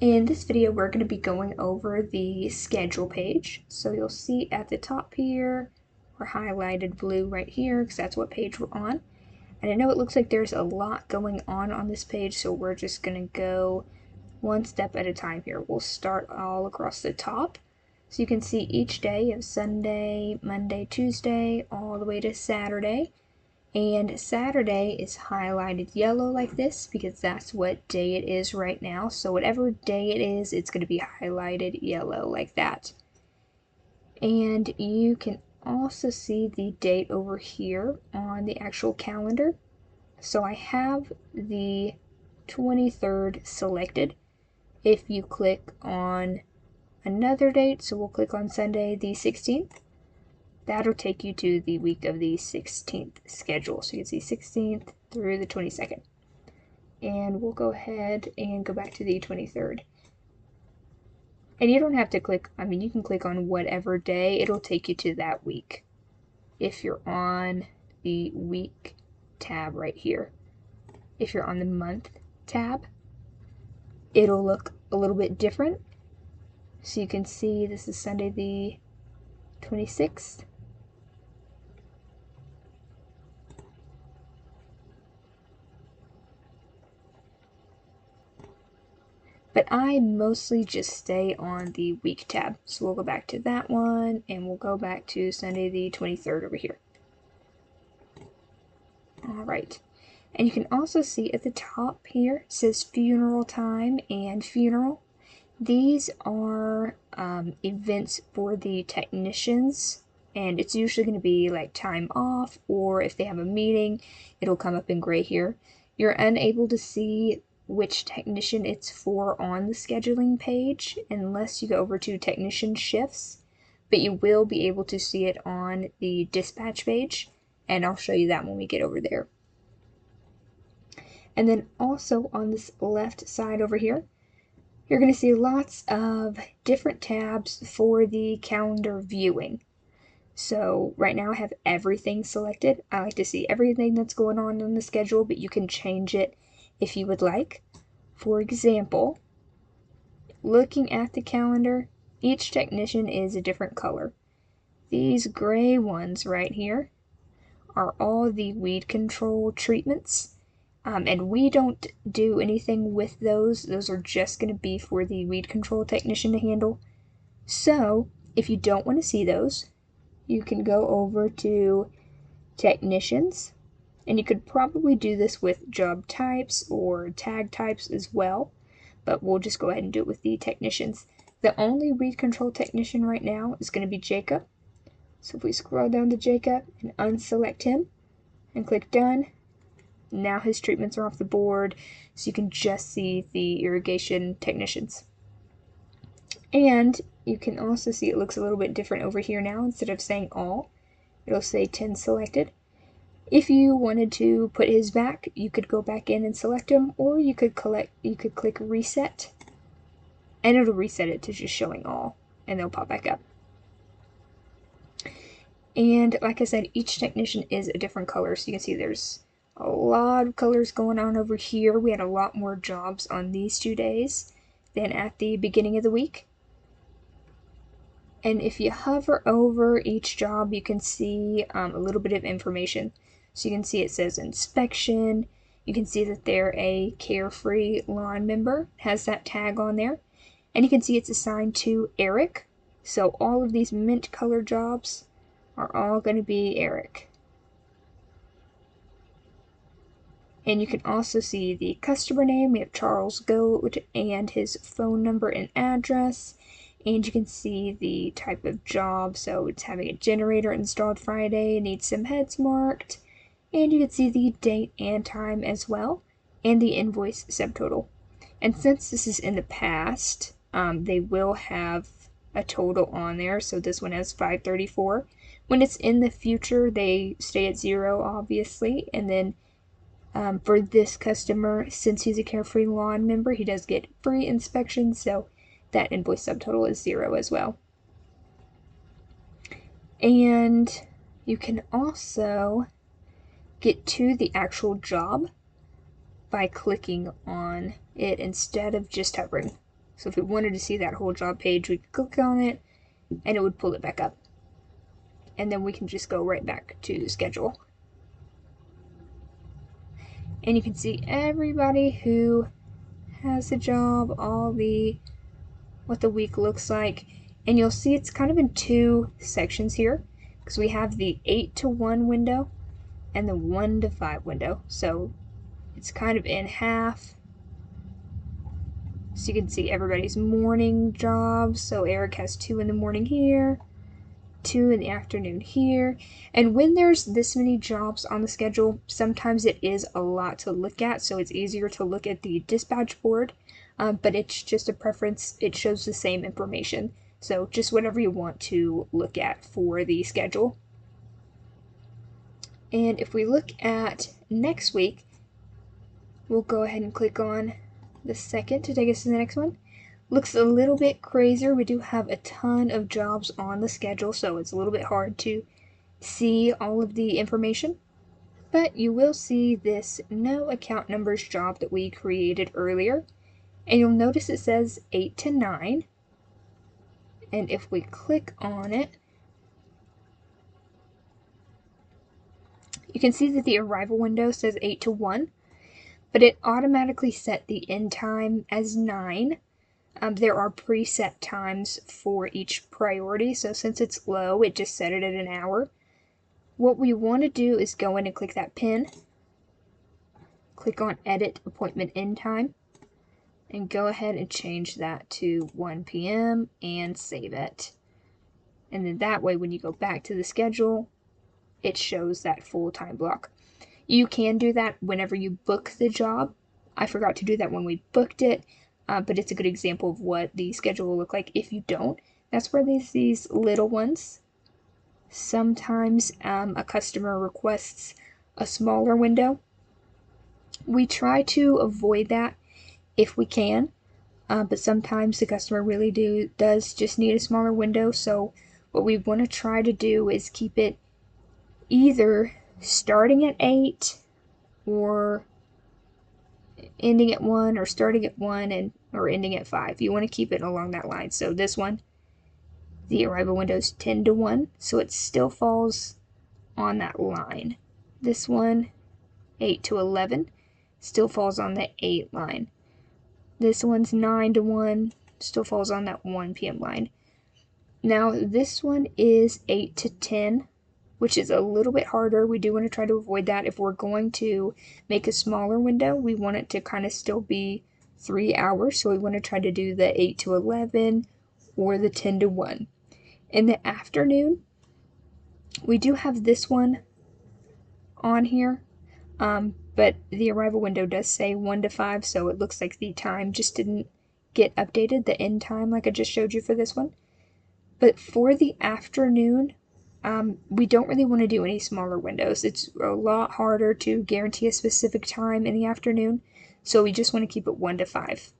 In this video, we're going to be going over the schedule page. So you'll see at the top here, we're highlighted blue right here because that's what page we're on. And I know it looks like there's a lot going on this page, so we're just going to go one step at a time here. We'll start all across the top. So you can see each day of Sunday, Monday, Tuesday, all the way to Saturday. And Saturday is highlighted yellow like this because that's what day it is right now. So whatever day it is, it's going to be highlighted yellow like that. And you can also see the date over here on the actual calendar. So I have the 23rd selected. If you click on another date, so we'll click on Sunday the 16th, that'll take you to the week of the 16th schedule. So you can see 16th through the 22nd. And we'll go ahead and go back to the 23rd. And you don't have to click, you can click on whatever day, it'll take you to that week. If you're on the week tab right here. If you're on the month tab, it'll look a little bit different. So you can see this is Sunday the 26th. But I mostly just stay on the week tab. So we'll go back to that one and we'll go back to Sunday the 23rd over here. All right. And you can also see at the top here, it says funeral time and funeral. These are events for the technicians, and it's usually going to be like time off, or if they have a meeting, it'll come up in gray here. You're unable to see which technician it's for on the scheduling page unless you go over to technician shifts, but you will be able to see it on the dispatch page, and I'll show you that when we get over there. And then also on this left side over here, you're going to see lots of different tabs for the calendar viewing. So right now I have everything selected. I like to see everything that's going on the schedule, but you can change it if you would like. For example, looking at the calendar, each technician is a different color. These gray ones right here are all the weed control treatments. And we don't do anything with those. Those are just going to be for the weed control technician to handle. So if you don't want to see those, you can go over to technicians, and you could probably do this with job types or tag types as well, but we'll just go ahead and do it with the technicians. The only weed control technician right now is going to be Jacob. So if we scroll down to Jacob and unselect him and click done, now his treatments are off the board, so you can just see the irrigation technicians. And you can also see it looks a little bit different over here now. Instead of saying all, it'll say 10 selected. If you wanted to put his back, you could go back in and select him, or you could click reset, and it'll reset it to just showing all, and they'll pop back up. And like I said, each technician is a different color, so you can see there's a lot of colors going on over here. We had a lot more jobs on these 2 days than at the beginning of the week. And if you hover over each job, you can see a little bit of information. So you can see it says inspection. You can see that they're a Carefree Lawn member, has that tag on there. And you can see it's assigned to Eric. So all of these mint color jobs are all going to be Eric. And you can also see the customer name. We have Charles Goad and his phone number and address. And you can see the type of job. So it's having a generator installed Friday, needs some heads marked. And you can see the date and time as well, and the invoice subtotal. And since this is in the past, they will have a total on there. So this one has 534. When it's in the future, they stay at 0, obviously. And then for this customer, since he's a Carefree Lawn member, he does get free inspection, so that invoice subtotal is 0 as well. And you can also get to the actual job by clicking on it instead of just hovering. So if we wanted to see that whole job page, we could click on it and it would pull it back up. And then we can just go right back to schedule. And you can see everybody who has a job, what the week looks like. And you'll see it's kind of in two sections here, because we have the 8 to 1 window and the 1 to 5 window. So it's kind of in half. So you can see everybody's morning jobs. So Eric has 2 in the morning here, 2 in the afternoon here. And when there's this many jobs on the schedule, sometimes it is a lot to look at, so it's easier to look at the dispatch board, but it's just a preference. It shows the same information, so just whatever you want to look at for the schedule. And if we look at next week, we'll go ahead and click on the second to take us to the next one. Looks a little bit crazier. We do have a ton of jobs on the schedule, so it's a little bit hard to see all of the information. But you will see this no account numbers job that we created earlier. And you'll notice it says 8 to 9. And if we click on it, you can see that the arrival window says 8 to 1, but it automatically set the end time as 9. There are preset times for each priority, so since it's low, it just set it at an hour. What we want to do is go in and click that pin, click on Edit Appointment End Time, and go ahead and change that to 1 p.m. and save it. And then that way, when you go back to the schedule, it shows that full time block. You can do that whenever you book the job. I forgot to do that when we booked it, but it's a good example of what the schedule will look like if you don't. That's where there's these little ones. Sometimes a customer requests a smaller window. We try to avoid that if we can, but sometimes the customer really does just need a smaller window. So what we want to try to do is keep it either starting at 8 or ending at 1, or starting at 1 or ending at 5. You want to keep it along that line. So this one, the arrival window is 10 to 1, so it still falls on that line. This one, 8 to 11, still falls on the 8 line. This one's 9 to 1, still falls on that 1 p.m. line. Now this one is 8 to 10, which is a little bit harder. We do want to try to avoid that. If we're going to make a smaller window, we want it to kind of still be 3 hours. So we want to try to do the 8 to 11 or the 10 to 1. In the afternoon, we do have this one on here, but the arrival window does say 1 to 5, so it looks like the time just didn't get updated, the end time like I just showed you for this one. But for the afternoon, we don't really want to do any smaller windows. It's a lot harder to guarantee a specific time in the afternoon, so we just want to keep it 1 to 5.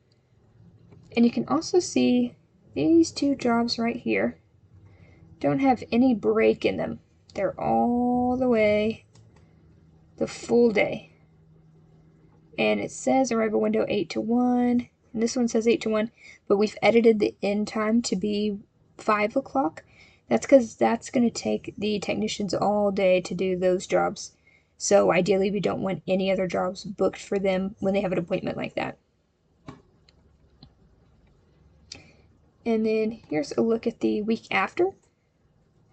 And you can also see these two jobs right here don't have any break in them. They're all the way the full day. And it says arrival window 8 to 1, and this one says 8 to 1, but we've edited the end time to be 5 o'clock. That's because that's going to take the technicians all day to do those jobs. So ideally, we don't want any other jobs booked for them when they have an appointment like that. And then here's a look at the week after.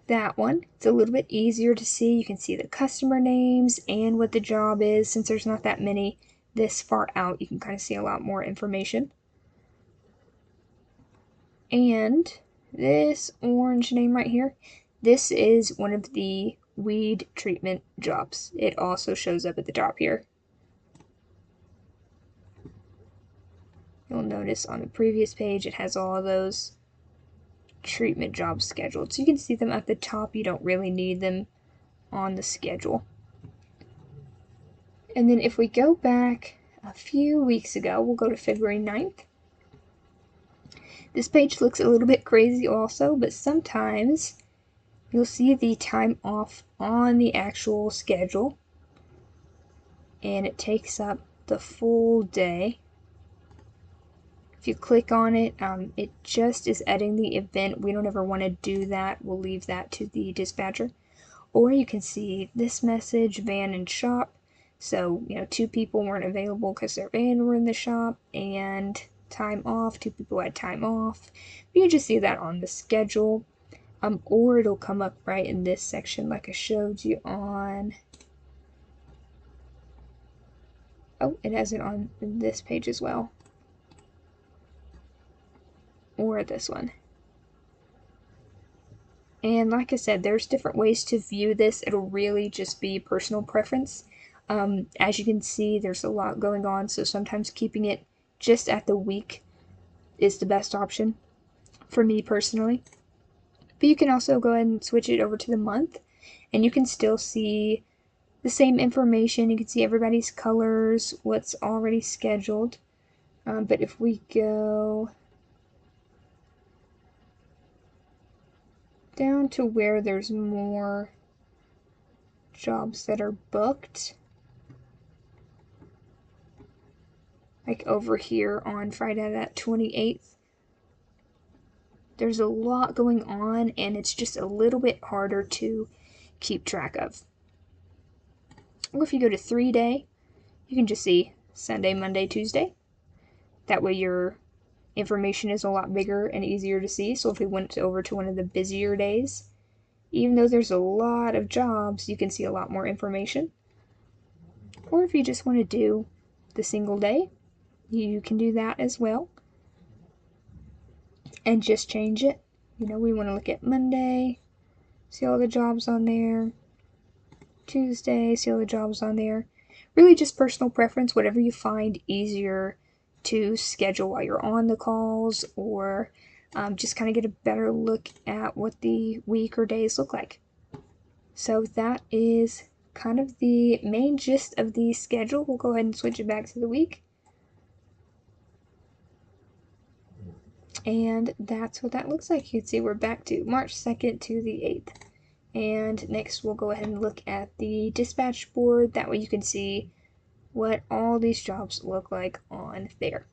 That one, it's a little bit easier to see. You can see the customer names and what the job is. Since there's not that many this far out, you can kind of see a lot more information. And this orange name right here, this is one of the weed treatment jobs. It also shows up at the top here. You'll notice on the previous page it has all of those treatment jobs scheduled. So you can see them at the top. You don't really need them on the schedule. And then if we go back a few weeks ago, we'll go to February 9th. This page looks a little bit crazy also, but sometimes you'll see the time off on the actual schedule, and it takes up the full day. If you click on it, it just is editing the event. We don't ever want to do that. We'll leave that to the dispatcher. Or you can see this message, van and shop. So, 2 people weren't available because their van were in the shop, and time off, 2 people had time off. You can just see that on the schedule. Or it'll come up right in this section like I showed you on. Oh, it has it on this page as well. Or this one. And like I said, there's different ways to view this. It'll really just be personal preference. As you can see, there's a lot going on, so sometimes keeping it just at the week is the best option for me personally. But you can also go ahead and switch it over to the month, and you can still see the same information. You can see everybody's colors, what's already scheduled. But if we go down to where there's more jobs that are booked, like over here on Friday that 28th, there's a lot going on, and it's just a little bit harder to keep track of. Or if you go to 3-day, you can just see Sunday, Monday, Tuesday. That way your information is a lot bigger and easier to see. So if we went over to one of the busier days, even though there's a lot of jobs, you can see a lot more information. Or if you just want to do the single day, you can do that as well. And just change it. We want to look at Monday, see all the jobs on there. Tuesday, see all the jobs on there. Really just personal preference, whatever you find easier to schedule while you're on the calls, or just kind of get a better look at what the week or days look like. So that is kind of the main gist of the schedule. We'll go ahead and switch it back to the week. And that's what that looks like. You can see we're back to March 2nd to the 8th. And next we'll go ahead and look at the dispatch board. That way you can see what all these jobs look like on there.